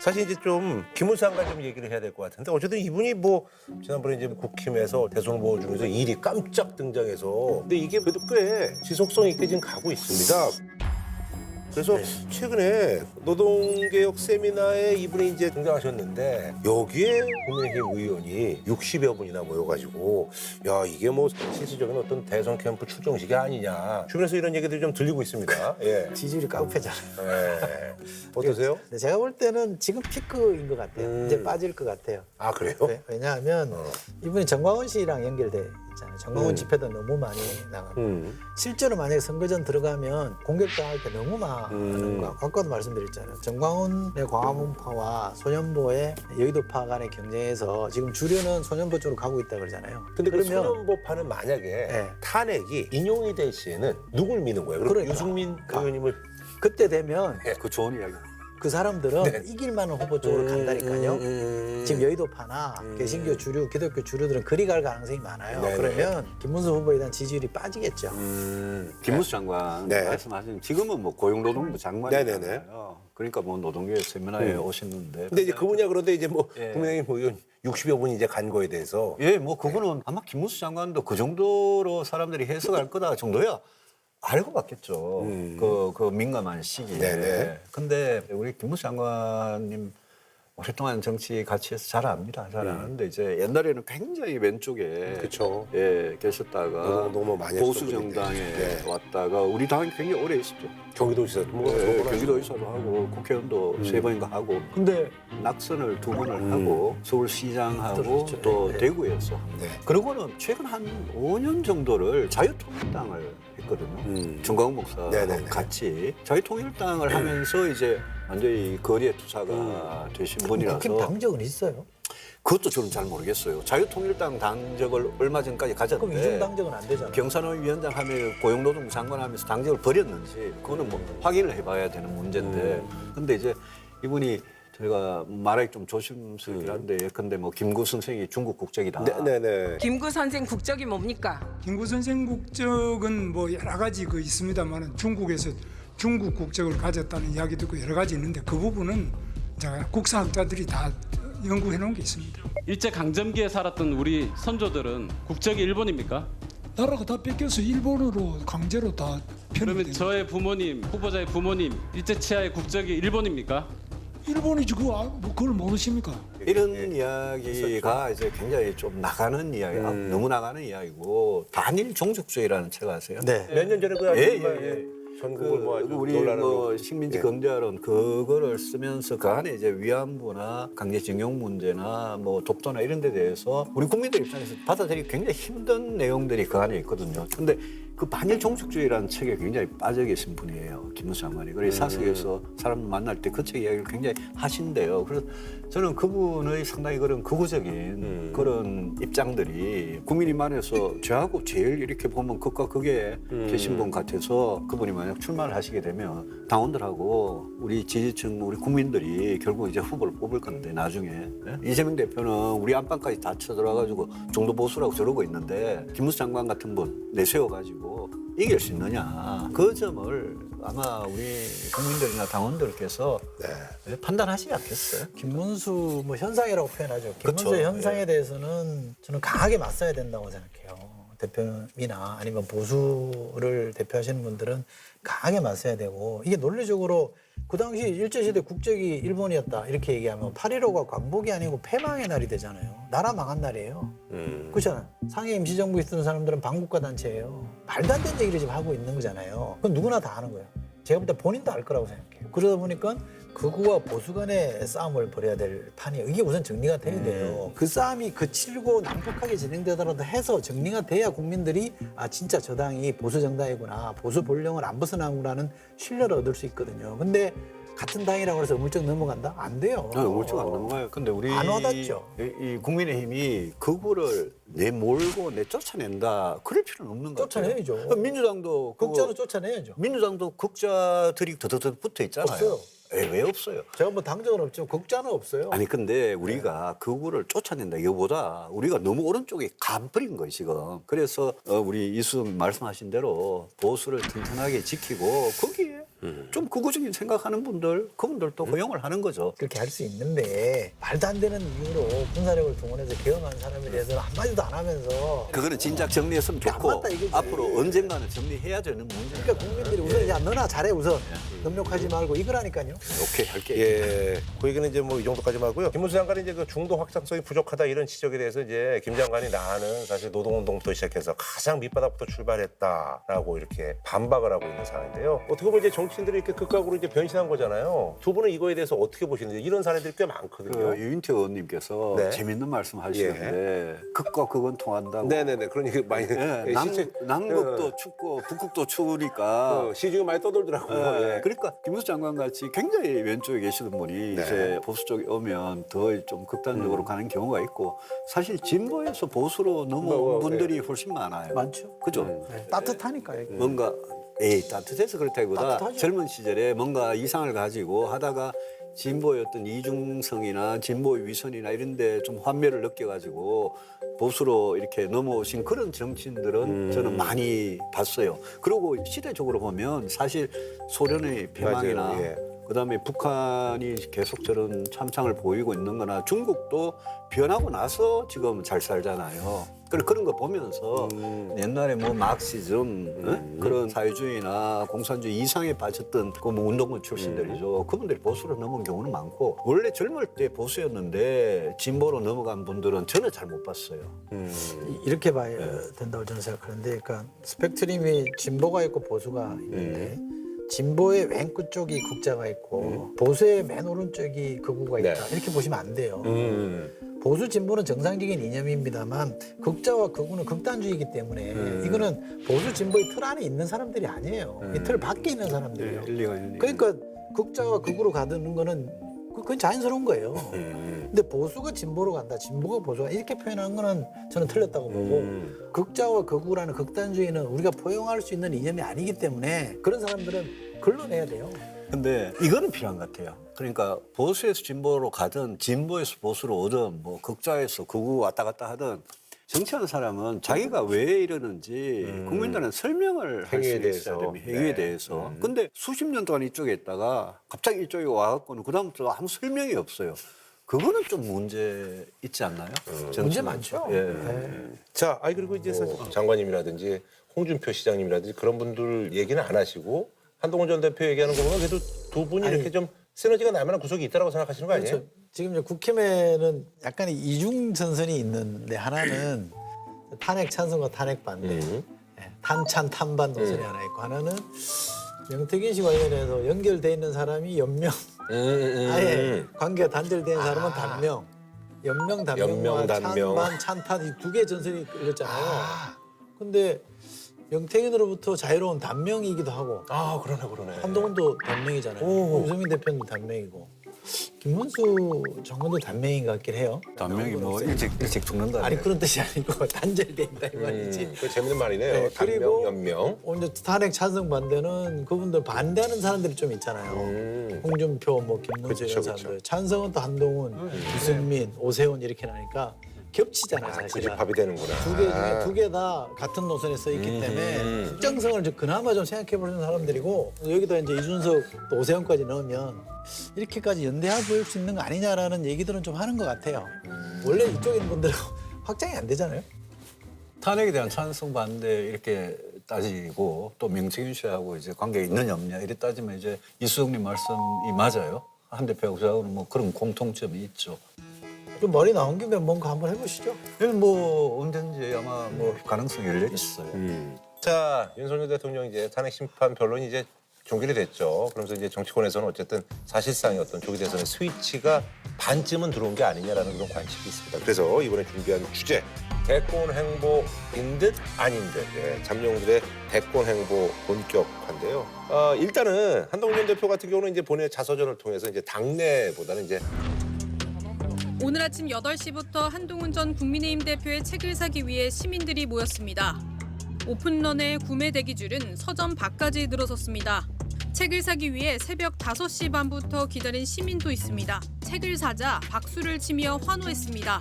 사실 이제 좀 김문수한과 좀 얘기를 해야 될 것 같은데 어쨌든 이분이 뭐 지난번에 이제 국힘에서 대선 후보 중에서 일이 깜짝 등장해서 근데 이게 그래도 꽤 지속성 있게 지금 가고 있습니다. 그래서 최근에 노동개혁 세미나에 이분이 이제 등장하셨는데 여기에 국민의힘 의원이 60여 분이나 모여가지고 야 이게 뭐 실질적인 어떤 대선 캠프 출정식이 아니냐 주변에서 이런 얘기들이 좀 들리고 있습니다. 예. 지지율이 깡패잖아요. 예. 어떠세요? 근데 제가 볼 때는 지금 피크인 것 같아요. 이제 빠질 것 같아요. 아 그래요? 왜냐하면 이분이 정광훈 씨랑 연결돼 있잖아요. 정광훈 집회도 너무 많이 나가고 실제로 만약에 선거전 들어가면 공격당할 때 너무 많은 거 아까도 말씀드렸잖아요. 정광훈의 광화문파와 소년보의 여의도파 간의 경쟁에서 지금 주류는 소년보 쪽으로 가고 있다 그러잖아요. 근데 그 그러면 소년보파는 만약에 네. 탄핵이 인용이 될 시에는 누굴 미는 거예요? 그럼 그러니까. 유승민 의원님을 그때 되면 그 좋은 이야기. 그 사람들은 네. 이길 만한 후보 쪽으로 간다니까요. 지금 여의도파나 개신교 주류, 기독교 주류들은 그리 갈 가능성이 많아요. 네네. 그러면 김문수 후보에 대한 지지율이 빠지겠죠. 김문수 장관 네. 말씀하신 지금은 뭐 고용노동부 네네네. 장관이잖아요. 그러니까 뭐 노동개혁 세미나에 오셨는데. 근데 이제 그분이야 그런데 이제 뭐 예. 국민의힘 의원 60여 분이 이제 간 거에 대해서 예, 뭐 그거는 아마 김문수 장관도 그 정도로 사람들이 해석할 거다 정도야 알고 봤겠죠. 그 민감한 시기에. 네네. 근데 우리 김문수 장관님 오랫동안 정치 같이 해서 잘 압니다. 잘 아는데 이제 옛날에는 굉장히 왼쪽에 그쵸. 예, 계셨다가 너무 많이 보수 했었거든요. 정당에 네. 왔다가 우리 당이 굉장히 오래 있었죠. 경기도지사 뭐 예, 경기도의사도 하고 국회의원도 3번인가 하고 근데 낙선을 2번을 하고 서울시장하고 그렇죠. 또 네. 대구에서 네. 그러고는 최근 한 5년 정도를 자유통일당을 했거든요. 정광훈 목사하고 네네네. 같이 자유통일당을 하면서 이제 완전히 거리의 투사가 되신 분이라서 국힘 당적은 있어요. 그것도 저는 잘 모르겠어요. 자유통일당 당적을 얼마 전까지 그럼 이중 가졌는데 당적은 안 되잖아요. 경산원 위원장 하면 고용노동부 장관 하면서 당적을 버렸는지 그거는 뭐 확인을 해봐야 되는 문제인데 근데 이제 이분이 저희가 말하기 좀 조심스럽긴 한데 예컨대 뭐 김구 선생이 중국 국적이다. 네네. 김구 선생 국적이 뭡니까? 김구 선생 국적은 뭐 여러 가지 있습니다만 중국에서 중국 국적을 가졌다는 이야기도 있고 여러 가지 있는데 그 부분은 제가 국사학자들이 다 연구해 놓은 게 있습니다. 일제 강점기에 살았던 우리 선조들은 국적이 일본입니까? 나라가 다 뺏겨서 일본으로 강제로 다 그러면 편입된 저의 부모님, 후보자의 부모님 일제 치하의 국적이 일본입니까? 일본이지 그걸 모르십니까? 이런 이야기가 이제 굉장히 좀 나가는 이야기, 너무 나가는 이야기고 단일 종족주의라는 책 아세요? 네. 몇 년 전에 그 아주 예, 정말 예, 예. 전국을 뭐 아주 우리 놀라는 뭐 식민지 예. 검찰은 그거를 쓰면서 그 안에 이제 위안부나 강제징용 문제나 뭐 독도나 이런 데 대해서 우리 국민들 입장에서 받아들이기 굉장히 힘든 내용들이 그 안에 있거든요. 근데 그 반일 종족주의라는 책에 굉장히 빠져 계신 분이에요. 김문수 장관이. 그래서 사석에서 사람 만날 때 그 책 이야기를 굉장히 하신대요. 그래서 저는 그분의 상당히 그런 극우적인 그런 입장들이 국민님 안에서 저하고 제일 이렇게 보면 극과 극에 계신 분 같아서 그분이 만약 출마를 하시게 되면 당원들하고 우리 지지층, 우리 국민들이 결국 이제 후보를 뽑을 건데 나중에 예? 이재명 대표는 우리 안방까지 다 쳐들어와가지고 중도 보수라고 저러고 있는데 김문수 장관 같은 분 내세워가지고 이길 수 있느냐 그 점을 아마 우리 국민들이나 당원들께서 판단하시지 않겠어요? 김문수 뭐 현상이라고 표현하죠. 김문수 그쵸. 의 현상에 대해서는 저는 강하게 맞서야 된다고 생각해요. 대표이나 아니면 보수를 대표하시는 분들은 강하게 맞서야 되고 이게 논리적으로 그 당시 일제시대 국적이 일본이었다 이렇게 얘기하면 8.15가 광복이 아니고 패망의 날이 되잖아요. 나라 망한 날이에요. 그렇잖아요. 상해 임시정부에 있던 사람들은 반국가 단체예요. 말도 안 되는 얘기를 지금 하고 있는 거잖아요. 그건 누구나 다 아는 거예요. 제가 볼 때 본인도 알 거라고 생각해요. 그러다 보니까 극우와 보수 간의 싸움을 벌여야 될 판이에요. 이게 우선 정리가 돼야 돼요. 그 싸움이 그칠고 난폭하게 진행되더라도 해서 정리가 돼야 국민들이 아 진짜 저 당이 보수 정당이구나. 보수 본령을 안 벗어나구나는 신뢰를 얻을 수 있거든요. 근데 같은 당이라고 해서 물쩍 넘어간다? 안 돼요. 물증 안 넘어가요. 근데 우리 안 와닿죠. 이 국민의힘이 극우를 내몰고 내쫓아낸다. 그럴 필요는 없는 것 같아요. 쫓아내야죠. 민주당도 극자는 쫓아내야죠. 민주당도 극자들이 더더더 붙어 있잖아요. 없어요. 왜 없어요? 제가 뭐 당적은 없지만 극자는 없어요. 아니 근데 우리가 극우를 쫓아낸다 이거보다 우리가 너무 오른쪽에 가버린 거예요 지금. 그래서 우리 이수님 말씀하신 대로 보수를 튼튼하게 지키고 거기에 좀 극우적인 생각하는 분들, 그분들도 허용을 하는 거죠. 그렇게 할 수 있는데 말도 안 되는 이유로 군사력을 동원해서 개헌한 사람에 대해서는 한마디도 안 하면서 그거는 진작 정리했으면 안 좋고 맞다 이거지. 앞으로 언젠가는 정리해야 되는 문제니까. 그러니까 국민들이 우선 야 너나 잘해 우선 능력하지 말고 이거라니까요. 오케이 할게. 예, 그 얘기는 이제 뭐 이 정도까지 하고요. 김문수 장관이 이제 그 중도 확장성이 부족하다 이런 지적에 대해서 이제 김 장관이 나는 사실 노동운동부터 시작해서 가장 밑바닥부터 출발했다라고 이렇게 반박을 하고 있는 상황인데요. 어떻게 보면 이제 정치인들이 이렇게 극각으로 이제 변신한 거잖아요. 두 분은 이거에 대해서 어떻게 보시는지 이런 사례들이 꽤 많거든요. 그 유인태 의원님께서 네. 재밌는 말씀 하시는데 극과 극은 통한다고. 네네네. 그런 얘기 많이. 예, 예, 실제 남극도 춥고 북극도 추우니까. 시중에 많이 떠돌더라고요. 예. 그러니까 김문수 장관 같이 굉장히 왼쪽에 계시던 분이 네. 이제 보수 쪽에 오면 더 좀 극단적으로 가는 경우가 있고 사실 진보에서 보수로 넘어온 분들이 훨씬 많아요. 많죠. 그죠? 따뜻하니까 이게. 뭔가 따뜻해서 그렇다기보다 따뜻하죠. 젊은 시절에 뭔가 이상을 가지고 하다가 진보의 어떤 이중성이나 진보의 위선이나 이런 데 좀 환멸을 느껴가지고 보수로 이렇게 넘어오신 그런 정치인들은 저는 많이 봤어요. 그리고 시대적으로 보면 사실 소련의 패망이나 맞아요. 예. 그다음에 북한이 계속 저런 참상을 보이고 있는 거나 중국도 변하고 나서 지금 잘 살잖아요. 그런 거 보면서 옛날에 뭐 마크시즘 그런 사회주의나 공산주의 이상에 빠졌던 그뭐 운동권 출신들이죠. 그분들이 보수로 넘어온 경우는 많고 원래 젊을 때 보수였는데 진보로 넘어간 분들은 저는 잘 못 봤어요. 이렇게 봐야 된다고 저는 생각하는데, 그러니까 스펙트럼이 진보가 있고 보수가 있는데 진보의 왼끝 쪽이 국자가 있고 보수의 맨 오른쪽이 극우가 있다. 네. 이렇게 보시면 안 돼요. 보수 진보는 정상적인 이념입니다만 극자와 극우는 극단주의이기 때문에 이거는 보수 진보의 틀 안에 있는 사람들이 아니에요. 이 틀 밖에 있는 사람들이에요. 일리가 있는 그러니까 극자와 극우로 가는 거는 그건 자연스러운 거예요. 근데 보수가 진보로 간다, 진보가 보수가 이렇게 표현하는 거는 저는 틀렸다고 보고 극자와 극우라는 극단주의는 우리가 포용할 수 있는 이념이 아니기 때문에 그런 사람들은 걸러내야 돼요. 근데 이거는 필요한 것 같아요. 그러니까 보수에서 진보로 가든 진보에서 보수로 오든 뭐 극자에서 극우 왔다 갔다 하든 정치하는 사람은 자기가 왜 이러는지 국민들은 설명을 할 수 행위에 있어야 대해서. 됩니다. 행위에 네. 대해서. 근데 수십 년 동안 이쪽에 있다가 갑자기 이쪽에 와갖고는 그다음부터 아무 설명이 없어요. 그거는 좀 문제 있지 않나요? 문제 많죠. 예. 네. 자, 그리고 이제 사실 장관님이라든지 홍준표 시장님이라든지 그런 분들 얘기는 안 하시고 한동훈 전 대표 얘기하는 거 보면 그래도 두 분이 이렇게 좀 시너지가 날 만한 구석이 있다고 생각하시는 거 아니에요? 그렇죠. 지금 이제 국힘에는 약간의 이중 전선이 있는데 하나는 탄핵 찬성과 탄핵 반대, 탄찬 탄반 노선이 하나 있고 하나는 명태균 씨 관련해서 연결돼 있는 사람이 연명, 아예 관계가 단절된 사람은 단명, 연명 연명, 단명과 단명. 찬반 찬탄 이 두 개의 전선이 걸렸잖아요. 근데 명태균으로부터 자유로운 단명이기도 하고 그러네. 한동훈도 단명이잖아요. 유승민 대표는 단명이고 김문수 장관도 단명인 것 같긴 해요. 단명이 뭐 일찍 죽는다. 아니 그런 뜻이 아니고 단절돼 있다 이 말이지. 그 재밌는 말이네요. 네, 그리고 연명. 오늘 탄핵 찬성 반대는 그분들 반대하는 사람들이 좀 있잖아요. 홍준표, 뭐 김문수 이런 그쵸, 사람들. 찬성은 또 한동훈, 유승민, 오세훈 이렇게 나니까 겹치잖아요, 그게 사실은. 밥이 되는구나. 두 개 중에 두 개 다 같은 노선에 써 있기 때문에 특정성을 좀 그나마 좀 생각해 보는 사람들이고 여기다 이제 이준석 또 오세훈까지 넣으면 이렇게까지 연대하 보일 수 있는 거 아니냐라는 얘기들은 좀 하는 것 같아요. 원래 이쪽에 있는 분들은 확장이 안 되잖아요. 탄핵에 대한 찬성 반대 이렇게 따지고 또 명태균 씨하고 이제 관계가 있느냐 없냐 이래 따지면 이제 이수석님 말씀이 맞아요. 한 대표하고 저하고는 뭐 그런 공통점이 있죠. 좀 머리 나온 김에 뭔가 한번 해보시죠. 뭐 언제든지 아마 뭐 가능성이 열려 있어요. 자, 윤석열 대통령 이제 탄핵 심판 변론이 이제 종결이 됐죠. 그러면서 이제 정치권에서는 어쨌든 사실상의 어떤 조기 대선의 스위치가 반쯤은 들어온 게 아니냐라는 그런 관측이 있습니다. 그래서 이번에 준비한 주제 대권 행보인 듯 아닌 듯 잠룡들의 대권 행보 본격화인데요. 일단은 한동훈 전 대표 같은 경우는 이제 본인의 자서전을 통해서 이제 당내보다는 이제 오늘 아침 8시부터 한동훈 전 국민의힘 대표의 책을 사기 위해 시민들이 모였습니다. 오픈런의 구매 대기줄은 서점 밖까지 늘어섰습니다. 책을 사기 위해 새벽 5시 반부터 기다린 시민도 있습니다. 책을 사자 박수를 치며 환호했습니다.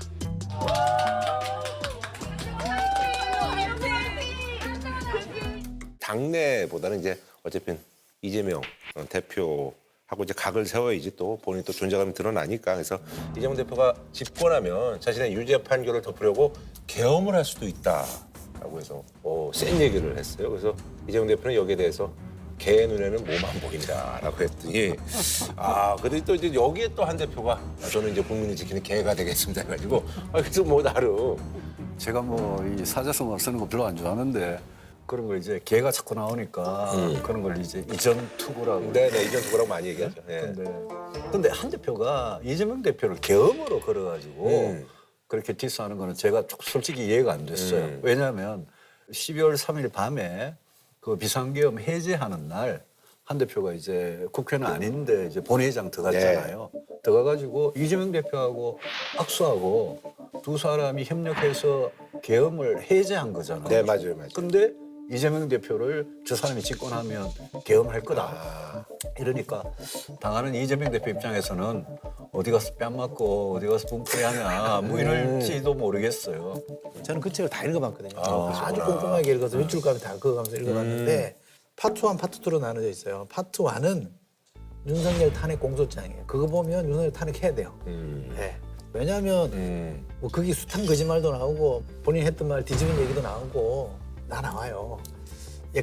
당내보다는 이제 어차피 이재명 대표하고 이제 각을 세워야지 또 본인 또 존재감이 드러나니까. 그래서 이재명 대표가 집권하면 자신의 유죄 판결을 덮으려고 계엄을 할 수도 있다라고 해서 센 얘기를 했어요. 그래서 이재명 대표는 여기에 대해서 개 눈에는 뭐만 보인다라고 했더니 그래도 또 이제 여기에 또 한 대표가 저는 이제 국민을 지키는 개가 되겠습니다 해가지고 그래서 뭐 나름 제가 뭐 이 사자성어 쓰는 거 별로 안 좋아하는데 그런 거 이제 개가 자꾸 나오니까 그런 걸 이제 이전 투구라고. 네네 이전 그거라고 많이 얘기하죠. 예. 근데 한 대표가 이재명 대표를 계엄으로 걸어가지고 그렇게 디스하는 거는 제가 솔직히 이해가 안 됐어요. 왜냐하면 12월 3일 밤에 그 비상계엄 해제하는 날 한 대표가 이제 국회는 아닌데 이제 본회의장 들어갔잖아요. 들어가가지고 이재명 대표하고 악수하고 두 사람이 협력해서 계엄을 해제한 거잖아요. 네 맞아요. 근데 이재명 대표를 저 사람이 집권하면 계엄할 거다. 이러니까 당하는 이재명 대표 입장에서는 어디 가서 뺨 맞고 어디 가서 분풀이 하냐 뭐 이럴지도 모르겠어요. 저는 그 책을 다 읽어봤거든요. 아주 꼼꼼하게 읽어서 일주일까지 다 그거가면서 읽어봤는데 파트 1, 파트 2로 나눠져 있어요. 파트 1은 윤석열 탄핵 공소장이에요. 그거 보면 윤석열 탄핵해야 돼요. 네. 왜냐하면 뭐 그게 숱한 거짓말도 나오고 본인이 했던 말 뒤집은 얘기도 나오고 다 나와요.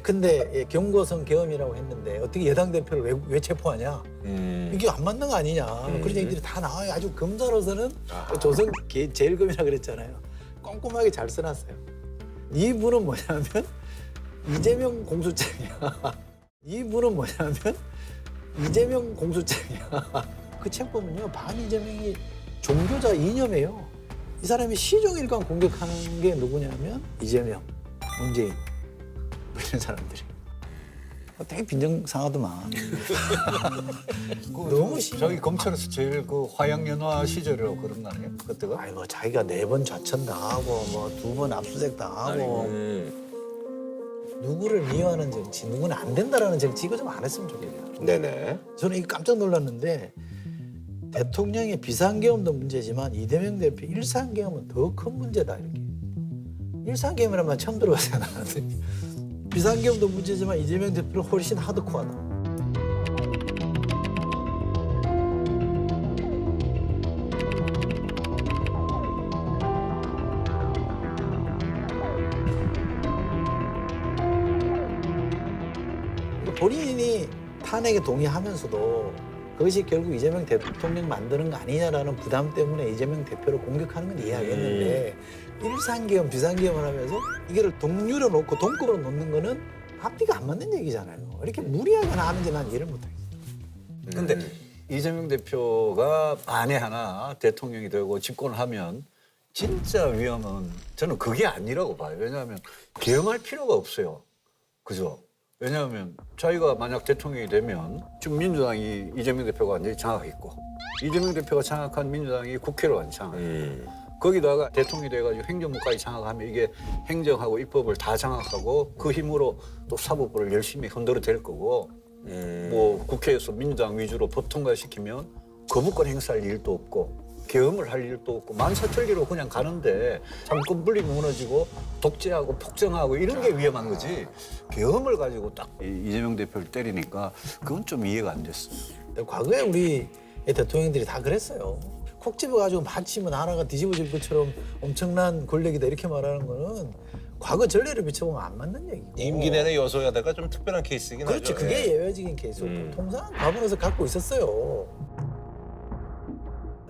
근데 경고성 계엄이라고 했는데 어떻게 여당 대표를 왜 체포하냐? 이게 안 맞는 거 아니냐? 그런 얘기들이 다 나와요. 아주 검사로서는 조선 제일검이라 그랬잖아요. 꼼꼼하게 잘 써놨어요. 이분은 뭐냐면 이재명 공소장이야. 이분은 뭐냐면 이재명 공소장이야. 그 책 보면요. 반이재명이 종교자 이념이에요. 이 사람이 시종일관 공격하는 게 누구냐면 이재명, 문재인 뭐 이런 사람들이. 되게 빈정상하더만. 너무 심해. 저기 검찰에서 제일 그 화양연화 시절이라고 그런 거 아니에요? 그때가? 아이고 자기가 4번 좌천 당하고 뭐 2번 압수수색 당하고 누구를 미워하는 정치, 누구는 안 된다라는 정치 이거 좀 안 했으면 좋겠네요. 네네. 저는 이거 깜짝 놀랐는데 대통령의 비상계엄도 문제지만 이재명 대표 일상계엄은 더 큰 문제다 이렇게. 일상계엄이란 말 처음 들어봤어요 나는. 비상계엄도 문제지만 이재명 대표는 훨씬 하드코어다. 본인이 탄핵에 동의하면서도 그것이 결국 이재명 대통령 만드는 거 아니냐라는 부담 때문에 이재명 대표를 공격하는 건 이해하겠는데 일상계엄, 비상계엄을 하면서 이거를 동률로 놓고 동급으로 놓는 거는 앞뒤가 안 맞는 얘기잖아요. 이렇게 무리하게 하는지 난 이해를 못하겠어요. 근데 이재명 대표가 만에 하나 대통령이 되고 집권을 하면 진짜 위험은 저는 그게 아니라고 봐요. 왜냐하면 계엄할 필요가 없어요. 그죠? 왜냐하면 자기가 만약 대통령이 되면 지금 민주당이 이재명 대표가 완전히 장악했고 이재명 대표가 장악한 민주당이 국회를 완전히 장악했고 거기다가 대통령이 돼가지고 행정부까지 장악하면 이게 행정하고 입법을 다 장악하고 그 힘으로 또 사법부를 열심히 흔들어 댈 거고 뭐 국회에서 민주당 위주로 법 통과시키면 거부권 행사할 일도 없고 계엄을 할 일도 없고 만사천리로 그냥 가는데 정권 분리가 무너지고 독재하고 폭정하고 이런 게 위험한 거지 계엄을 가지고 딱 이재명 대표를 때리니까 그건 좀 이해가 안 됐어요. 과거에 우리 대통령들이 다 그랬어요. 콕 집어가지고 마치 나라가 뒤집어질 것처럼 엄청난 권력이다 이렇게 말하는 거는 과거 전례를 비춰보면 안 맞는 얘기고. 임기 내내 여소야대가 좀 특별한 케이스이긴 그렇지. 하죠. 그게 예외적인 케이스고 통상 과거에서 갖고 있었어요.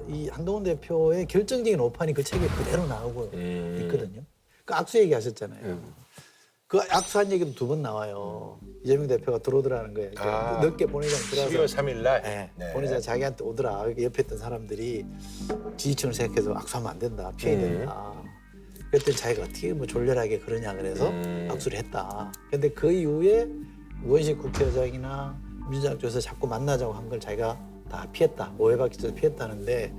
이 한동훈 대표의 결정적인 오판이 그 책에 그대로 나오고 있거든요. 그 악수 얘기하셨잖아요. 그 악수한 얘기도 2번 나와요. 이재명 대표가 들어오더라는 거예요. 늦게 본회의장 들어와서 12월 3일 날. 네. 네. 본회의장 자기한테 오더라. 옆에 있던 사람들이 지지층을 생각해서 악수하면 안 된다. 피해야 된다. 그랬더니 자기가 어떻게 뭐 졸렬하게 그러냐 그래서 악수를 했다. 근데 그 이후에 우원식 국회의장이나 민주당 쪽에서 자꾸 만나자고 한 걸 자기가 다 피했다. 오해받기 전에 피했다는데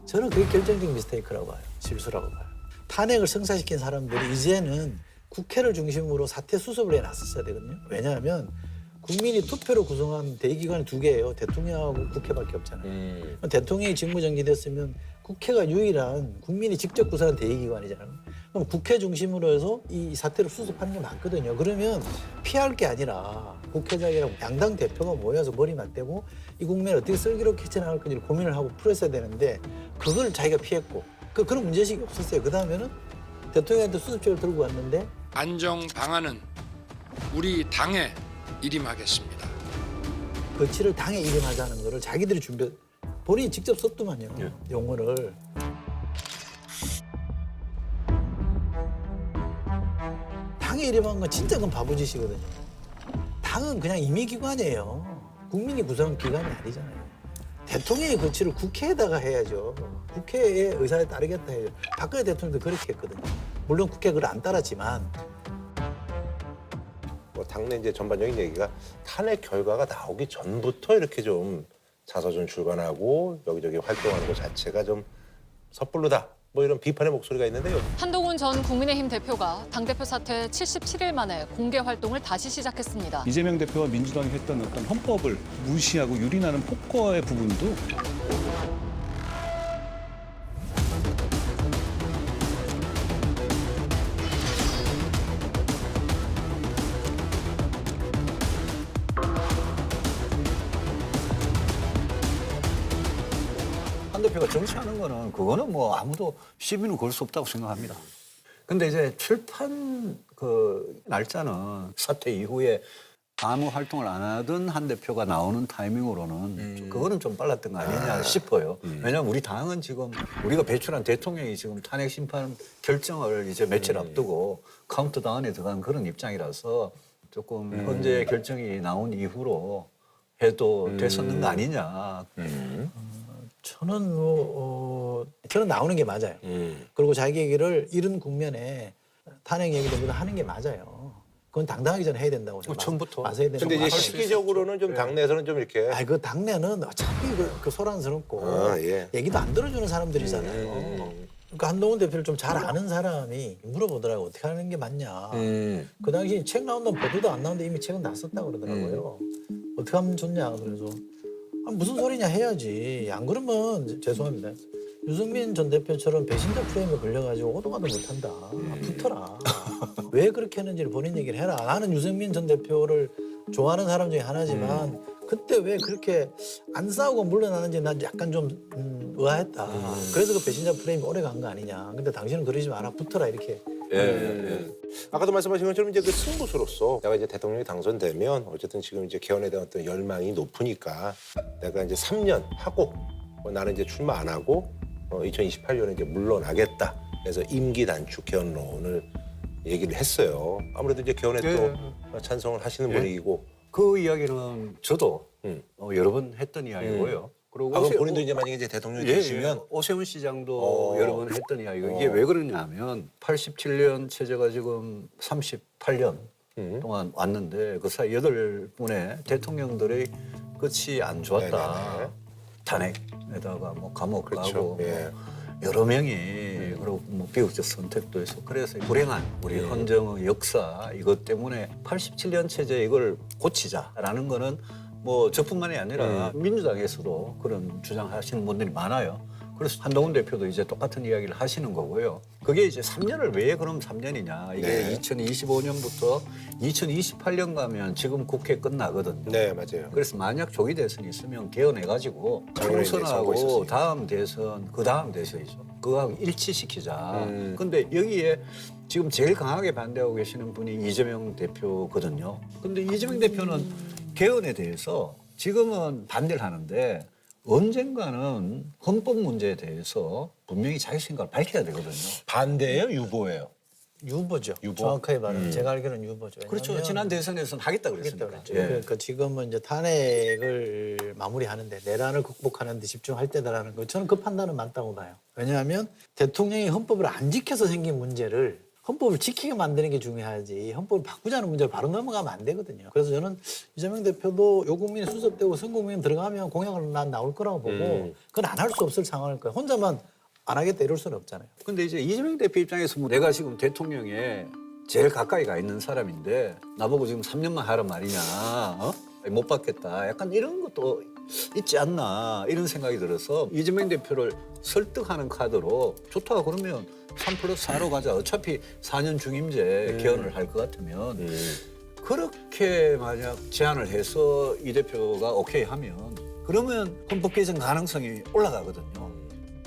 저는 그게 결정적인 미스테이크라고 봐요. 실수라고 봐요. 탄핵을 성사시킨 사람들이 이제는 국회를 중심으로 사퇴 수습을 해놨었어야 되거든요. 왜냐하면 국민이 투표로 구성한 대기관이 2개예요. 대통령하고 국회밖에 없잖아요. 대통령이 직무정지됐으면 국회가 유일한 국민이 직접 구성한 대의기관이잖아요. 그럼 국회 중심으로 해서 이 사태를 수습하는 게 맞거든요. 그러면 피할 게 아니라 국회장이랑 양당 대표가 모여서 머리 맞대고 이 국면을 어떻게 슬기롭게 헤쳐나갈 건지를 고민을 하고 풀었어야 되는데 그걸 자기가 피했고 그런 문제의식이 없었어요. 그다음에는 대통령한테 수습책을 들고 왔는데 안정 방안은 우리 당에 일임하겠습니다. 거치를 당에 일임하자는 거를 자기들이 본인이 직접 썼더만요. 용어를. 당에 일임한 건 진짜 그건 바보짓이거든요. 당은 그냥 임의기관이에요. 국민이 구성한 기관이 아니잖아요. 대통령의 거치를 국회에다가 해야죠. 국회의 의사에 따르겠다 해야죠. 박근혜 대통령도 그렇게 했거든요. 물론 국회 그걸 안 따랐지만 뭐 당내 이제 전반적인 얘기가 탄핵 결과가 나오기 전부터 이렇게 좀 자서전 출간하고 여기저기 활동하는 것 자체가 좀 섣불르다. 뭐 이런 비판의 목소리가 있는데요. 한동훈 전 국민의힘 대표가 당대표 사퇴 77일 만에 공개 활동을 다시 시작했습니다. 이재명 대표와 민주당이 했던 어떤 헌법을 무시하고 유린하는 폭거의 부분도 한 대표가 정치하는 거는 그거는 뭐 아무도 시비는 걸 수 없다고 생각합니다. 근데 이제 출판 그 날짜는 사퇴 이후에 아무 활동을 안 하던 한 대표가 나오는 타이밍으로는 그거는 좀 빨랐던 거 아니냐 싶어요. 왜냐하면 우리 당은 지금 우리가 배출한 대통령이 지금 탄핵 심판 결정을 이제 며칠 앞두고 카운트다운에 들어간 그런 입장이라서 조금 현재 결정이 나온 이후로 해도 됐었는 거 아니냐. 저는 저는 나오는 게 맞아요. 그리고 자기 얘기를 이런 국면에 탄핵 얘기를 하는 게 맞아요. 그건 당당하기 전에 해야 된다고 생각해요. 처음부터. 맞아야 되는 근데 이제 거 맞아요. 시기적으로는 좀 당내에서는 좀 이렇게 그 당내는 어차피 그 소란스럽고 예. 얘기도 안 들어주는 사람들이잖아요. 그러니까 한동훈 대표를 좀 잘 아는 사람이 물어보더라고 어떻게 하는 게 맞냐. 그 당시 책 나온다면 보도도 안 나오는데 이미 책은 났었다 그러더라고요. 어떻게 하면 좋냐 그래서 무슨 소리냐 해야지. 안 그러면 죄송합니다. 유승민 전 대표처럼 배신자 프레임에 걸려가지고 오도가도 못한다. 붙어라. 왜 그렇게 했는지를 본인 얘기를 해라. 나는 유승민 전 대표를 좋아하는 사람 중에 하나지만 그때 왜 그렇게 안 싸우고 물러나는지 난 약간 좀 의아했다. 그래서 그 배신자 프레임이 오래 간 거 아니냐. 근데 당신은 그러지 마라. 붙어라 이렇게. 아까도 말씀하신 것처럼 이제 그 승부수로서 내가 이제 대통령이 당선되면 어쨌든 지금 이제 개헌에 대한 어떤 열망이 높으니까 내가 이제 3년 하고 나는 이제 출마 안 하고 2028년에 이제 물러나겠다. 그래서 임기 단축 개헌론을 얘기를 했어요. 아무래도 이제 개헌에 또 찬성을 하시는 분위기고 그 이야기는 저도 여러 번 했던 이야기고요. 그리고 그럼 본인도 이제 만약에 이제 대통령이 되시면 오세훈 시장도 여러 번 했던 이야기고 이게 왜 그러냐면 87년 체제가 지금 38년 동안 왔는데 그 사이 8분의 대통령들의 끝이 안 좋았다. 탄핵에다가 뭐 감옥 가고 예. 여러 명이 그리고 뭐 비극적 선택도 해서 그래서 불행한 우리 헌정의 역사 이것 때문에 87년 체제 이걸 고치자라는 거는 뭐 저뿐만이 아니라 민주당에서도 그런 주장하시는 분들이 많아요. 그래서 한동훈 대표도 이제 똑같은 이야기를 하시는 거고요. 그게 이제 3년을 왜 그럼 3년이냐. 이게 2025년부터 2028년 가면 지금 국회 끝나거든요. 네, 맞아요. 그래서 만약 조기 대선이 있으면 개헌해가지고 작년에 이제 선거 총선하고 있었으니까. 다음 대선, 그 다음 대선이죠. 그거하고 일치시키자. 근데 여기에 지금 제일 강하게 반대하고 계시는 분이 이재명 대표거든요. 근데 이재명 대표는 개헌에 대해서 지금은 반대를 하는데 언젠가는 헌법 문제에 대해서 분명히 자기 생각을 밝혀야 되거든요. 반대예요, 유보예요? 유보죠. 유보? 정확하게 말하면 제가 알기로는 유보죠. 그렇죠. 왜냐하면 지난 대선에서는 하겠다 하겠다 그랬으니까. 그랬죠. 예. 그러니까 지금은 이제 탄핵을 마무리하는데 내란을 극복하는 데 집중할 때다라는 거 저는 그 판단은 맞다고 봐요. 왜냐하면 대통령이 헌법을 안 지켜서 생긴 문제를 헌법을 지키게 만드는 게 중요하지 헌법을 바꾸자는 문제를 바로 넘어가면 안 되거든요. 그래서 저는 이재명 대표도 요 국민이 수습되고 선 국민 들어가면 공약을 난 나올 거라고 보고 그건 안 할 수 없을 상황일 거예요. 혼자만 안 하겠다 이럴 수는 없잖아요. 근데 이제 이재명 대표 입장에서 뭐 내가 지금 대통령에 제일 가까이 가 있는 사람인데 나보고 지금 3년만 하란 말이냐, 못 받겠다. 약간 이런 것도 있지 않나 이런 생각이 들어서 이재명 대표를 설득하는 카드로 좋다 그러면 3+4로 가자. 어차피 4년 중임제 개헌을 할 것 같으면 그렇게 만약 제안을 해서 이 대표가 오케이 하면 그러면 헌법 개정 가능성이 올라가거든요.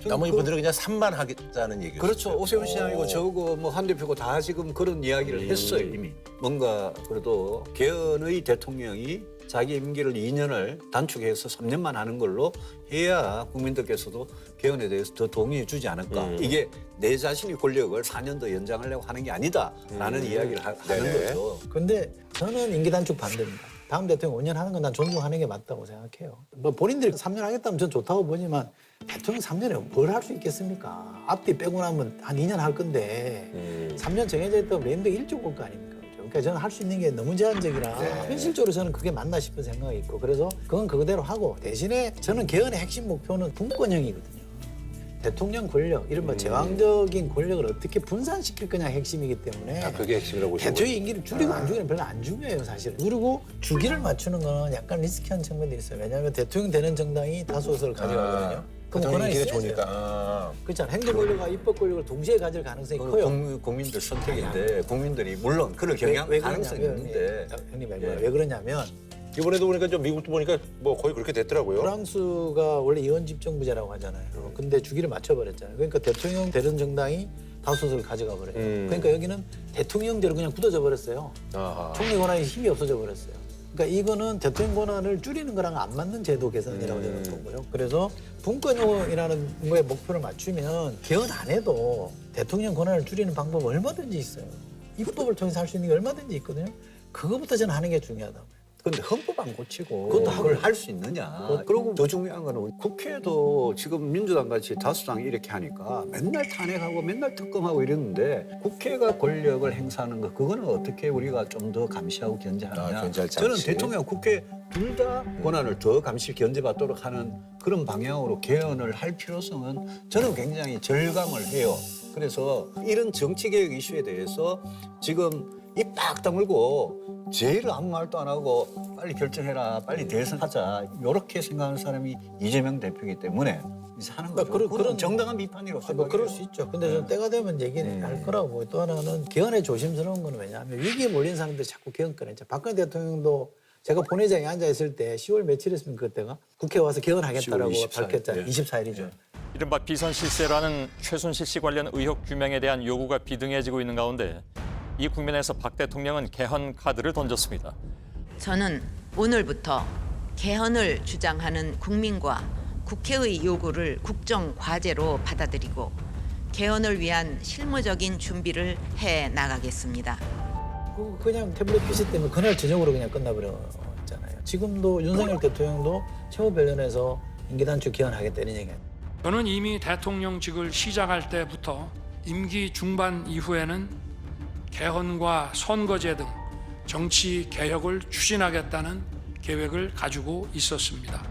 나머지 분들은 그냥 산만 하겠다는 얘기죠. 그렇죠. 오세훈 시장이고 저거 뭐 한 대표고 다 지금 그런 이야기를 했어요 이미. 뭔가 그래도 개헌의 대통령이 자기 임기를 2년을 단축해서 3년만 하는 걸로 해야 국민들께서도 개헌에 대해서 더 동의해 주지 않을까. 이게 내 자신이 권력을 4년 더 연장하려고 하는 게 아니다라는 이야기를 하는 거죠. 근데 저는 임기 단축 반대입니다. 다음 대통령 5년 하는 건 난 존중하는 게 맞다고 생각해요. 뭐 본인들이 3년 하겠다면 전 좋다고 보지만 대통령 3년에 뭘 할 수 있겠습니까? 앞뒤 빼고 나면 한 2년 할 건데 3년 정해져 있다면 랜드 1조 올 거 아닙니까? 그러니까 저는 할 수 있는 게 너무 제한적이라 현실적으로 저는 그게 맞나 싶은 생각이 있고 그래서 그건 그대로 하고 대신에 저는 개헌의 핵심 목표는 분권형이거든요. 대통령 권력, 이른바 제왕적인 권력을 어떻게 분산시킬 거냐 핵심이기 때문에 그게 핵심이라고 보시는 대통령 임기를 줄이고 안 줄이는 별로 안 중요해요 사실은. 그리고 주기를 맞추는 거는 약간 리스키한 측면도 있어요. 왜냐하면 대통령 되는 정당이 다수를 가져가거든요. 그럼 권한이 이게 세져요. 좋으니까. 그렇잖아요. 행정 권력과 입법 권력을 동시에 가질 가능성이 커요. 국민들 선택인데 국민들이 물론 그럴 경향 가능성이 그러냐면, 있는데 형님 왜 그러냐면 이번에도 보니까 좀 미국도 보니까 뭐 거의 그렇게 됐더라고요. 프랑스가 원래 이원 집정부제라고 하잖아요. 근데 주기를 맞춰버렸잖아요. 그러니까 대통령 되는 정당이 다수를 가져가 버려요. 그러니까 여기는 대통령제로 그냥 굳어져 버렸어요. 아하. 총리 권한이 힘이 없어져 버렸어요. 그러니까 이거는 대통령 권한을 줄이는 거랑 안 맞는 제도 개선이라고 저는 보고요. 그래서 분권형이라는 거에 목표를 맞추면 개헌 안 해도 대통령 권한을 줄이는 방법 얼마든지 있어요. 입법을 통해서 할 수 있는 게 얼마든지 있거든요. 그거부터 저는 하는 게 중요하다고요. 근데 헌법 안 고치고 그것도 그걸 할 수 있느냐. 그리고 더 중요한 거는 국회도 지금 민주당 같이 다수당 이렇게 하니까 맨날 탄핵하고 맨날 특검하고 이랬는데 국회가 권력을 행사하는 거 그거는 어떻게 우리가 좀 더 감시하고 견제하느냐. 견제할지 저는 않지. 대통령 국회 둘 다 권한을 더 감시 견제받도록 하는 그런 방향으로 개헌을 할 필요성은 저는 굉장히 절감을 해요. 그래서 이런 정치개혁 이슈에 대해서 지금 입 딱 다물고 제일 아무 말도 안 하고 빨리 결정해라, 빨리 대선하자 이렇게 생각하는 사람이 이재명 대표이기 때문에 이제 하는 거죠. 그런 정당한 비판이라고 뭐 생각해요. 그럴 수 있죠. 근데 저는 때가 되면 얘기를 할 거라고 보고 또 하나는 개헌에 조심스러운 거는 왜냐하면 위기에 몰린 사람들이 자꾸 개헌 꺼내죠. 박근혜 대통령도 제가 본회의장에 앉아 있을 때 10월 며칠이었습니까 그때가 국회 와서 개헌하겠다라고 10월 24일. 밝혔잖아요. 24일이죠. 이른바 비선 실세라는 최순실 씨 관련 의혹 규명에 대한 요구가 비등해지고 있는 가운데 이 국면에서 박 대통령은 개헌 카드를 던졌습니다. 저는 오늘부터 개헌을 주장하는 국민과 국회의 요구를 국정 과제로 받아들이고 개헌을 위한 실무적인 준비를 해 나가겠습니다. 그냥 태블릿 PC 때문에 그날 저녁으로 그냥 끝나버렸잖아요. 지금도 윤석열 대통령도 최후 변론에서 임기 단축 개헌하겠다 이런 얘기예요. 저는 이미 대통령직을 시작할 때부터 임기 중반 이후에는 개헌과 선거제 등 정치 개혁을 추진하겠다는 계획을 가지고 있었습니다.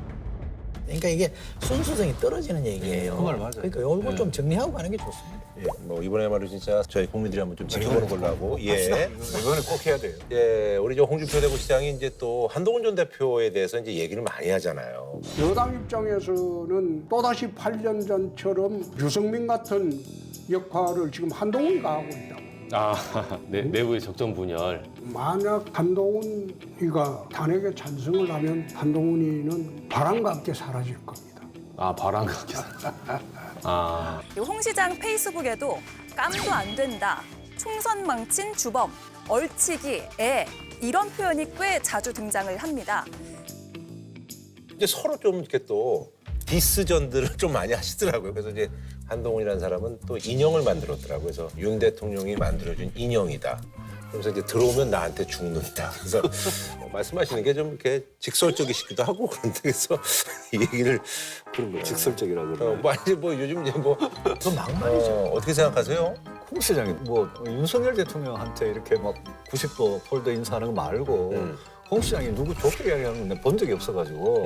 그러니까 이게 순수성이 떨어지는 얘기예요. 그 말 맞아요. 그러니까 이걸 좀 정리하고 가는 게 좋습니다. 뭐 이번에 말로 진짜 저희 국민들이 한번 좀 지켜보는 걸로 하고. 예. 이거는 꼭 해야 돼요. 예, 우리 저 홍준표 대구시장이 이제 또 한동훈 전 대표에 대해서 이제 얘기를 많이 하잖아요. 여당 입장에서는 또다시 8년 전처럼 유승민 같은 역할을 지금 한동훈이가 하고 있다. 네, 내부의 적정 분열. 만약 한동훈이가 탄핵에 찬성을 하면 한동훈이는 바람과 함께 사라질 겁니다. 바람과 함께. 홍 시장 페이스북에도 깜도 안 된다, 총선 망친 주범, 얼치기, 애 이런 표현이 꽤 자주 등장을 합니다. 이제 서로 좀 이렇게 또 디스전들을 좀 많이 하시더라고요. 그래서 이제 한동훈이라는 사람은 또 인형을 만들었더라고요. 그래서 윤 대통령이 만들어준 인형이다. 그래서 이제 들어오면 나한테 죽는다. 그래서 말씀하시는 게 좀 이렇게 직설적이시기도 하고 그런데 그래서 이 얘기를 그런 거 직설적이라고 그러면. 뭐 아니 뭐 요즘 이제 뭐 그건 막말이죠. 어떻게 생각하세요? 홍 시장이 뭐 윤석열 대통령한테 이렇게 막 90도 폴더 인사하는 거 말고 홍 시장이 누구 좋게 이야기하는 건 본 적이 없어가지고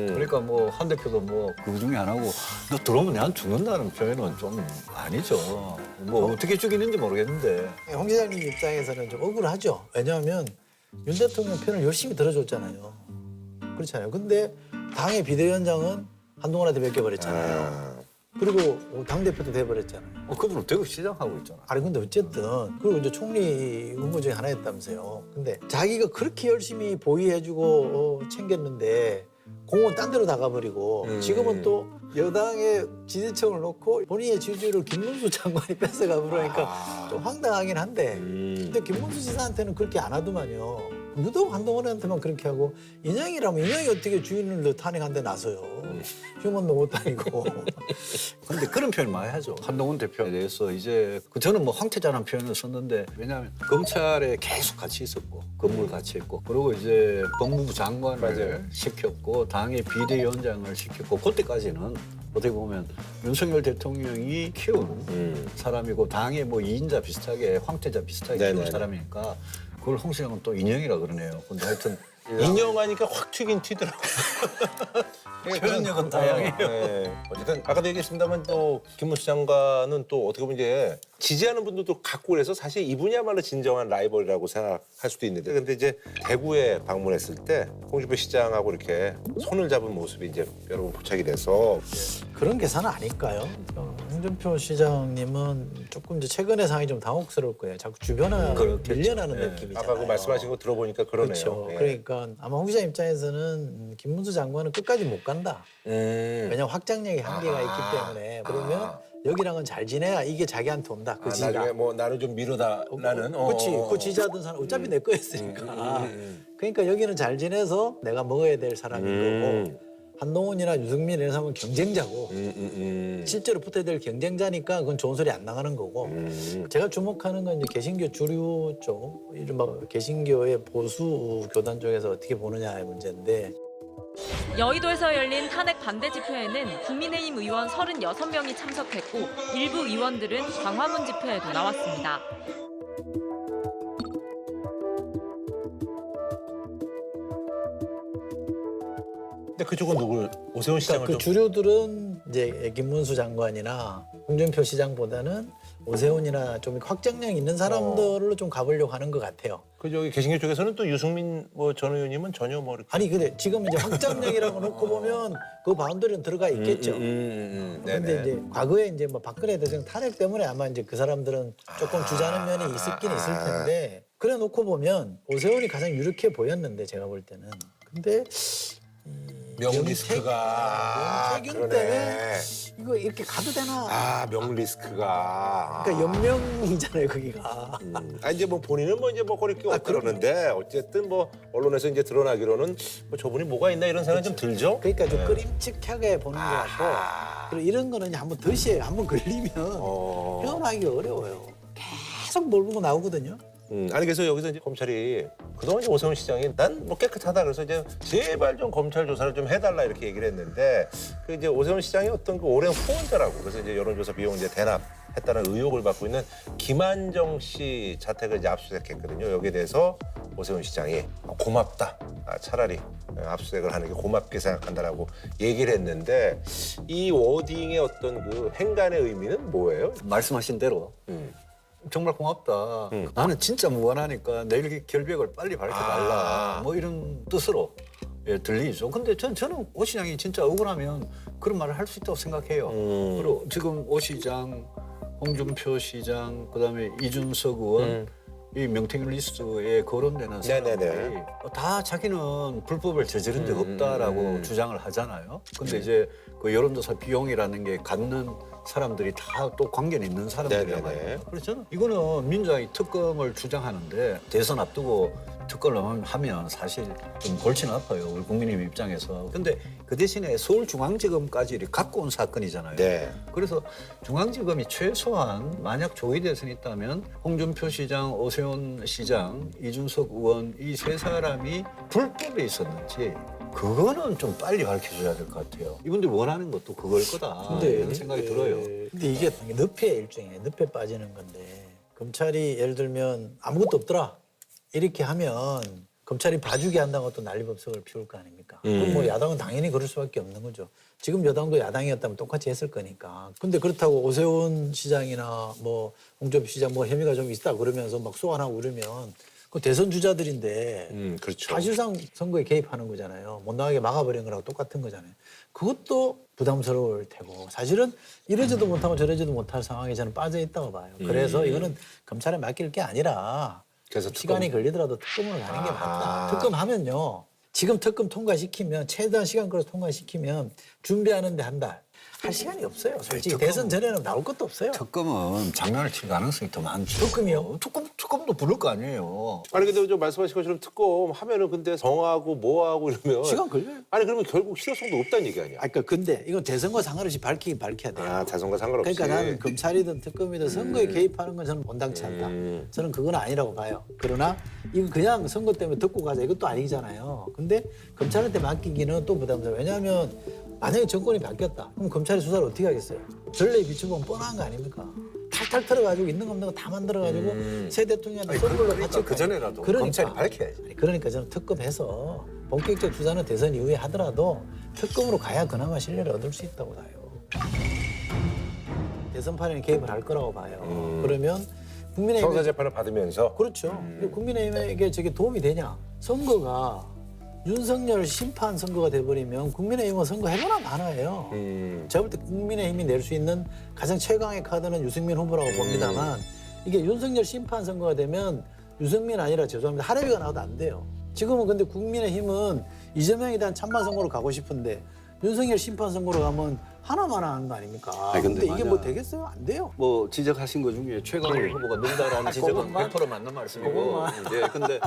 그러니까 뭐 한 대표도 뭐 그 중에 안 하고 너 들어오면 내한 죽는다는 표현은 좀 아니죠. 뭐 어떻게 죽이는지 모르겠는데. 홍 기자님 입장에서는 좀 억울하죠. 왜냐하면 윤 대통령 편을 열심히 들어줬잖아요. 그렇잖아요. 근데 당의 비대위원장은 한동훈한테 맡겨버렸잖아요. 그리고 당대표도 돼버렸잖아요. 그분은 대구시장 하고 있잖아. 아니 근데 어쨌든 그리고 이제 총리 후보 중에 하나였다면서요. 근데 자기가 그렇게 열심히 보위해주고 챙겼는데 공은 딴 데로 다 가버리고 지금은 또 여당의 지지층을 놓고 본인의 지지율을 김문수 장관이 뺏어가 버리니까 좀 황당하긴 한데 근데 김문수 지사한테는 그렇게 안 하더만요. 유독 한동훈한테만 그렇게 하고 인영이라면 인영이 어떻게 주인을 탄핵한 데 나서요. 휴먼도 못 다니고. 근데 그런 표현 많이 하죠. 한동훈 대표에 대해서 이제 저는 뭐 황태자라는 표현을 썼는데 왜냐하면 검찰에 계속 같이 있었고 건물 같이 있고 그리고 이제 법무부 장관을 시켰고 당의 비대위원장을 시켰고 그때까지는 어떻게 보면 윤석열 대통령이 키운 사람이고 당의 뭐 2인자 비슷하게 황태자 비슷하게 키운 사람이니까 그걸 홍 시장은 또 인형이라 그러네요. 근데 하여튼 인형하니까 확 튀긴 튀더라고요. 표현력은 다양해요. 어쨌든 아까도 얘기했습니다만 또 김문수 장관은 또 어떻게 보면 이제 지지하는 분들도 갖고 그래서 사실 이분이야말로 진정한 라이벌이라고 생각할 수도 있는데 근데 이제 대구에 방문했을 때 홍준표 시장하고 이렇게 손을 잡은 모습이 이제 여러 번 포착이 돼서 그런 계산은 아닐까요? 홍준표 시장님은 조금 이제 최근의 상황이 좀 당혹스러울 거예요. 자꾸 주변에 밀려나는 느낌이잖아요. 아까 그 말씀하신 거 들어보니까 그러네요. 그렇죠. 그러니까 아마 홍 시장 입장에서는 김문수 장관은 끝까지 못 간다. 왜냐하면 확장력이 한계가 있기 때문에 그러면 여기랑은 잘 지내야 이게 자기한테 온다. 그 지가. 나중에 뭐 나를 좀 밀어달라는. 그렇지. 그 지지하던 사람 어차피 내 거였으니까. 그러니까 여기는 잘 지내서 내가 먹어야 될 사람인 거고 한동훈이나 유승민 이런 사람은 경쟁자고 실제로 붙어야 될 경쟁자니까 그건 좋은 소리 안 나가는 거고 제가 주목하는 건 이제 개신교 주류 쪽 이른바 개신교의 보수 교단 쪽에서 어떻게 보느냐의 문제인데 여의도에서 열린 탄핵 반대 집회에는 국민의힘 의원 36명이 참석했고 일부 의원들은 광화문 집회에도 나왔습니다. 근데 그쪽은 누굴 오세훈 시장을 그 주류들은 이제 김문수 장관이나 홍준표 시장보다는 오세훈이나 좀 확장력 있는 사람들로 좀 가보려고 하는 것 같아요. 그 저기 개신교 쪽에서는 또 유승민 뭐 전 의원님은 전혀 뭐 이렇게 아니 근데 지금 이제 확장력이라고 놓고 보면 그 바운더리는 들어가 있겠죠. 근데 이제 과거에 이제 뭐 박근혜 대통령 탄핵 때문에 아마 이제 그 사람들은 조금 주저하는 면이 있긴 있을 텐데 그래 놓고 보면 오세훈이 가장 유력해 보였는데 제가 볼 때는 근데 명리스크가 명태균 때문에 이거 이렇게 가도 되나? 명리스크가 그러니까 연명이잖아요 거기가. 이제 뭐 본인은 뭐 이제 뭐 그렇게 그러는데 어쨌든 뭐 언론에서 이제 드러나기로는 뭐 저분이 뭐가 있나 이런 생각이 좀 들죠. 그러니까 좀 끄림칙하게 보는 것 같고 그리고 이런 거는 한번 덫이에요. 한번 걸리면 헤어나기 어려워요. 계속 몰고 나오거든요. 아니 그래서 여기서 이제 검찰이 그동안 이제 오세훈 시장이 난 뭐 깨끗하다 그래서 이제 제발 좀 검찰 조사를 좀 해달라 이렇게 얘기를 했는데 그 이제 오세훈 시장이 어떤 그 오랜 후원자라고 그래서 이제 여론조사 비용 이제 대납했다는 의혹을 받고 있는 김한정 씨 자택을 이제 압수수색했거든요. 여기에 대해서 오세훈 시장이 고맙다. 차라리 압수수색을 하는 게 고맙게 생각한다라고 얘기를 했는데 이 워딩의 어떤 그 행간의 의미는 뭐예요? 말씀하신 대로. 정말 고맙다. 나는 진짜 무관하니까 내일 결백을 빨리 밝혀달라. 뭐 이런 뜻으로 들리죠. 근데 저는 오 시장이 진짜 억울하면 그런 말을 할 수 있다고 생각해요. 그리고 지금 오 시장, 홍준표 시장, 그다음에 이준석 의원 이 명태균 리스트에 거론되는 사람들이 다 자기는 불법을 저지른 적 없다라고 주장을 하잖아요. 근데 이제 그 여론조사 비용이라는 게 갖는 사람들이 다 또 관계는 있는 사람들이란 말이에요. 그래서 저는 이거는 민주당이 특검을 주장하는데 대선 앞두고 특검을 하면 사실 좀 골치는 아파요. 우리 국민의힘 입장에서. 근데 그 대신에 서울중앙지검까지 갖고 온 사건이잖아요. 그래서 중앙지검이 최소한 만약 조기 대선이 있다면 홍준표 시장, 오세훈 시장, 이준석 의원 이 세 사람이 불법에 있었는지 그거는 좀 빨리 밝혀줘야 될 것 같아요. 이분들이 원하는 것도 그걸 거다. 이런 생각이 들어요. 근데 이게 늪의 일종이에요. 늪에 빠지는 건데 검찰이 예를 들면 아무것도 없더라 이렇게 하면 검찰이 봐주게 한다고 또 난리법석을 피울 거 아닙니까? 그럼 뭐 야당은 당연히 그럴 수밖에 없는 거죠. 지금 여당도 야당이었다면 똑같이 했을 거니까. 근데 그렇다고 오세훈 시장이나 뭐 홍준표 시장 뭐 혐의가 좀 있다 그러면서 막 소환하고 그러면 그 대선 주자들인데 그렇죠. 사실상 선거에 개입하는 거잖아요. 못 나가게 막아버리는 거랑 똑같은 거잖아요. 그것도 부담스러울 테고 사실은 이러지도 못하고 저러지도 못할 상황에 저는 빠져 있다고 봐요. 그래서 이거는 검찰에 맡길 게 아니라 그래서 시간이 걸리더라도 특검으로 가는 게 맞다. 특검하면요. 지금 특검 통과시키면 최대한 시간 끌어서 통과시키면 준비하는데 한 달. 할 시간이 없어요. 솔직히 대선 전에는 나올 것도 없어요. 특검은 장난을 칠 가능성이 더 많죠. 특검이요? 특검도 부를 거 아니에요. 아니 근데 좀 말씀하신 것처럼 특검 하면은 근데 정하고 뭐하고 이러면 시간 걸려요. 아니 그러면 결국 실효성도 없다는 얘기 아니야? 그러니까 근데 이건 대선과 상관없이 밝히긴 밝혀야 돼요. 아 대선과 상관없이. 그러니까 나는 검찰이든 특검이든 선거에 개입하는 건 저는 온당치 않다. 저는 그건 아니라고 봐요. 그러나 이거 그냥 선거 때문에 듣고 가자 이것도 아니잖아요. 근데 검찰한테 맡기기는 또 부담스러워요. 왜냐하면 만약에 정권이 바뀌었다. 그럼 검찰이 수사를 어떻게 하겠어요? 전례에 비춰보면 뻔한 거 아닙니까? 탈탈 털어가지고 있는 거 없는 거 다 만들어가지고 새 대통령한테 선물로 같이 그 전에라도 검찰이 밝혀야지. 그러니까 저는 특검해서 본격적 수사는 대선 이후에 하더라도 특검으로 가야 그나마 신뢰를 얻을 수 있다고 봐요. 대선판에 개입을 할 거라고 봐요. 그러면 국민의힘 형사 재판을 받으면서 그렇죠. 근데 국민의힘에게 저게 도움이 되냐? 선거가 윤석열 심판 선거가 돼버리면 국민의힘은 선거 해보나 마나예요. 제가 볼 때 국민의힘이 낼 수 있는 가장 최강의 카드는 유승민 후보라고 봅니다만 이게 윤석열 심판 선거가 되면 유승민 아니라 죄송합니다. 하래비가 나와도 안 돼요. 지금은 근데 국민의힘은 이재명에 대한 찬반 선거로 가고 싶은데 윤석열 심판 선거로 가면 하나만 하는 거 아닙니까? 아니, 근데 이게 뭐 되겠어요? 안 돼요. 뭐 지적하신 것 중에 최강욱 후보가 능다라는 지적은 100% 맞는 말씀이고 이제 근데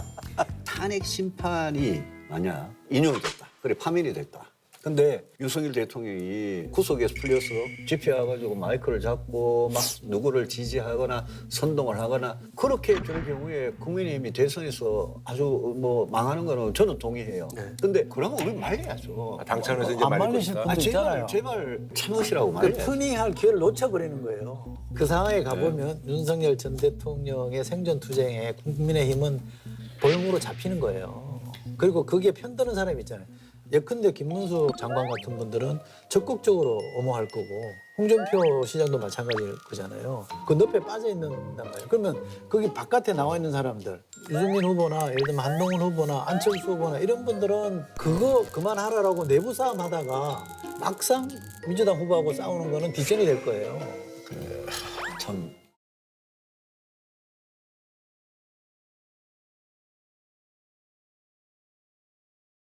탄핵 심판이 만약 인용이 됐다. 그래 파면이 됐다. 근데 윤석열 대통령이 구속에서 풀려서 집회 와가지고 마이크를 잡고 막 누구를 지지하거나 선동을 하거나 그렇게 될 경우에 국민의힘이 대선에서 아주 뭐 망하는 거는 저는 동의해요. 근데 그러면 우리 말려야죠. 당 차원에서 이제 안 말릴 말리실 것이다. 분도 있잖아요. 제발 참으시라고 그 말해야죠. 흔히 할 기회를 놓쳐버리는 거예요. 그 상황에 가보면 윤석열 전 대통령의 생존 투쟁에 국민의힘은 볼모로 잡히는 거예요. 그리고 거기에 편드는 사람이 있잖아요. 예컨대 김문수 장관 같은 분들은 적극적으로 옹호할 거고 홍준표 시장도 마찬가지일 거잖아요. 그 늪에 빠져 있는단 말이에요. 그러면 거기 바깥에 나와 있는 사람들 유승민 후보나 예를 들면 한동훈 후보나 안철수 후보나 이런 분들은 그거 그만하라라고 내부 싸움 하다가 막상 민주당 후보하고 싸우는 거는 뒷전이 될 거예요.